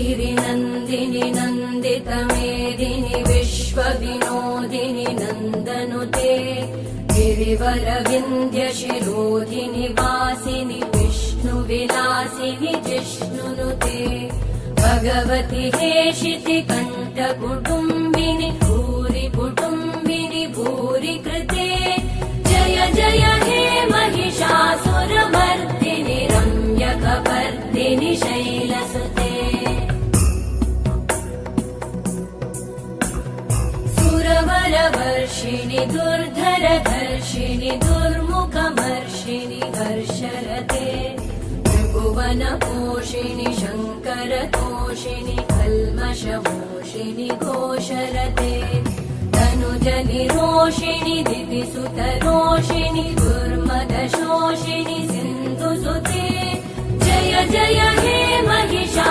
गिरिनन्दिनि नन्दितमेदिनि विश्वविनोदिनि नन्दनुते गिरिवरविन्द्यशिरोधिनि वासिनि विष्णुविलासिनि जिष्णुनुते भगवति हेशिति कण्ठकुटुम्बिनि भूरि कुटुम्बिनि भूरि कृते जय जय हे महिषासुरमर्दिनि रम्यकपर्दिनि शैलसुते सुरवरवर्षिणि दुर्धरधर्षिणि दुर्मुखमर्षिणि हर्षरते त्रिभुवनपोषिणि शङ्करतोषिणि कल्मषमोषिणि घोषरते तनुजनिरोषिणि दितिसुतरोषिणि दुर्मदशोषिणि सिन्धुसुते जय जय हे महिषा